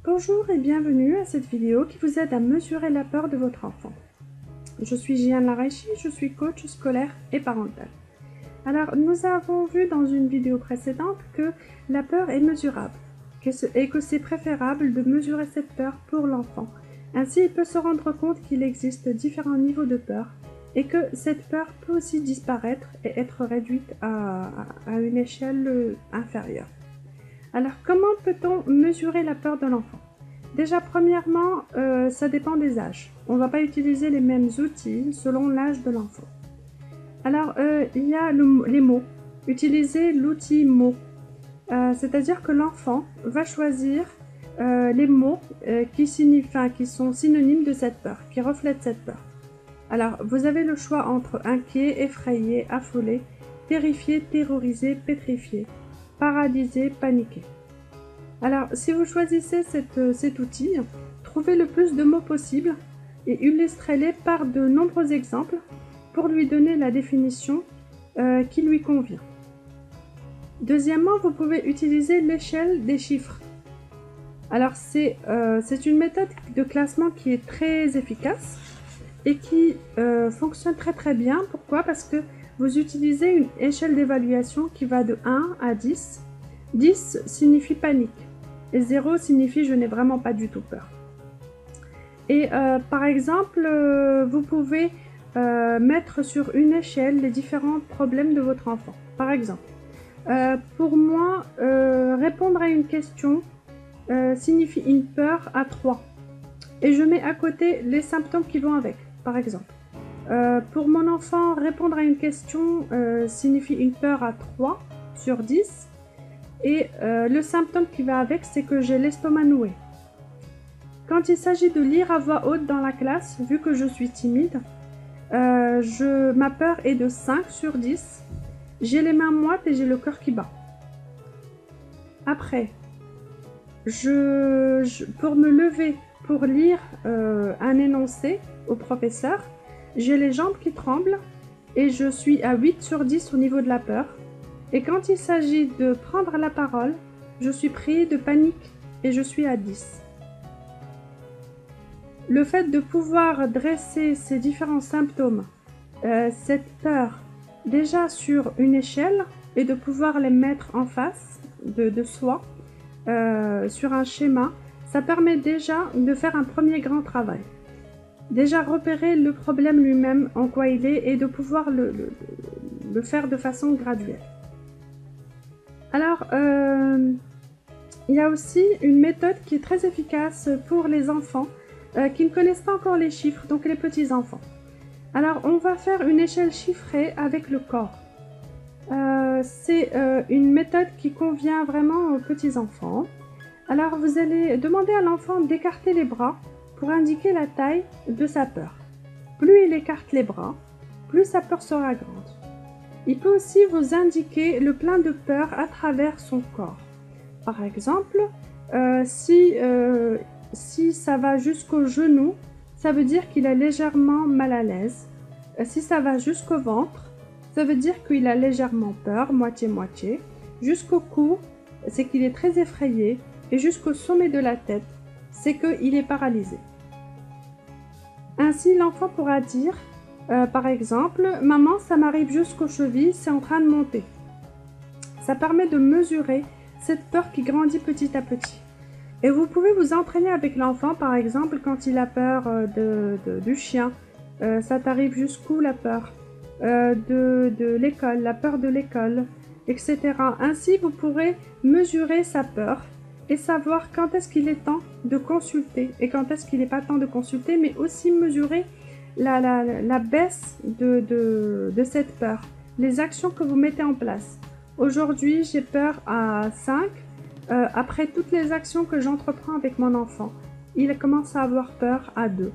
Bonjour et bienvenue à cette vidéo qui vous aide à mesurer la peur de votre enfant. Je suis Gianne Laraichi, je suis coach scolaire et parental. Alors, nous avons vu dans une vidéo précédente que la peur est mesurable et que c'est préférable de mesurer cette peur pour l'enfant. Ainsi, il peut se rendre compte qu'il existe différents niveaux de peur et que cette peur peut aussi disparaître et être réduite à une échelle inférieure. Alors, comment peut-on mesurer la peur de l'enfant? Déjà, premièrement, ça dépend des âges. On ne va pas utiliser les mêmes outils selon l'âge de l'enfant. Alors, il y a les mots. Utilisez l'outil mots. C'est-à-dire que l'enfant va choisir les mots qui sont synonymes de cette peur, qui reflètent cette peur. Alors, vous avez le choix entre inquiet, effrayé, affolé, terrifié, terrorisé, pétrifié, paralysé, paniqué. Alors, si vous choisissez cet outil, trouvez le plus de mots possible et illustrez-les par de nombreux exemples pour lui donner la définition qui lui convient. Deuxièmement, vous pouvez utiliser l'échelle des chiffres. Alors, c'est une méthode de classement qui est très efficace et qui fonctionne très bien. Pourquoi? Parce que vous utilisez une échelle d'évaluation qui va de 1 à 10. 10 signifie panique et 0 signifie je n'ai vraiment pas du tout peur. Et par exemple, vous pouvez mettre sur une échelle les différents problèmes de votre enfant. Par exemple, pour moi, répondre à une question signifie une peur à 3. Et je mets à côté les symptômes qui vont avec, par exemple. Pour mon enfant, répondre à une question signifie une peur à 3 sur 10. Et le symptôme qui va avec, c'est que j'ai l'estomac noué. Quand il s'agit de lire à voix haute dans la classe, vu que je suis timide, ma peur est de 5 sur 10. J'ai les mains moites et j'ai le cœur qui bat. Après, pour me lever, pour lire un énoncé au professeur, j'ai les jambes qui tremblent et je suis à 8 sur 10 au niveau de la peur. Et quand il s'agit de prendre la parole, je suis pris de panique et je suis à 10. Le fait de pouvoir dresser ces différents symptômes, cette peur, déjà sur une échelle et de pouvoir les mettre en face de soi, sur un schéma, ça permet déjà de faire un premier grand travail. Déjà repérer le problème lui-même, en quoi il est, et de pouvoir le faire de façon graduelle. Alors, il y a aussi une méthode qui est très efficace pour les enfants qui ne connaissent pas encore les chiffres, donc les petits enfants. Alors, on va faire une échelle chiffrée avec le corps. C'est une méthode qui convient vraiment aux petits enfants. Alors, vous allez demander à l'enfant d'écarter les bras pour indiquer la taille de sa peur. Plus il écarte les bras, plus sa peur sera grande. Il peut aussi vous indiquer le plein de peur à travers son corps. Par exemple, si ça va jusqu'au genou, ça veut dire qu'il est légèrement mal à l'aise. Si ça va jusqu'au ventre, ça veut dire qu'il a légèrement peur, moitié-moitié. Jusqu'au cou, c'est qu'il est très effrayé. Et jusqu'au sommet de la tête, c'est qu'il est paralysé. Ainsi, l'enfant pourra dire, par exemple, « Maman, ça m'arrive jusqu'aux chevilles, c'est en train de monter ». Ça permet de mesurer cette peur qui grandit petit à petit. Et vous pouvez vous entraîner avec l'enfant, par exemple, quand il a peur du chien. Ça t'arrive jusqu'où la peur de l'école, la peur de l'école, etc. Ainsi, vous pourrez mesurer sa peur et savoir quand est-ce qu'il est temps de consulter et quand est-ce qu'il n'est pas temps de consulter, mais aussi mesurer la baisse de cette peur, les actions que vous mettez en place. Aujourd'hui, j'ai peur à 5. Après toutes les actions que j'entreprends avec mon enfant, il commence à avoir peur à 2.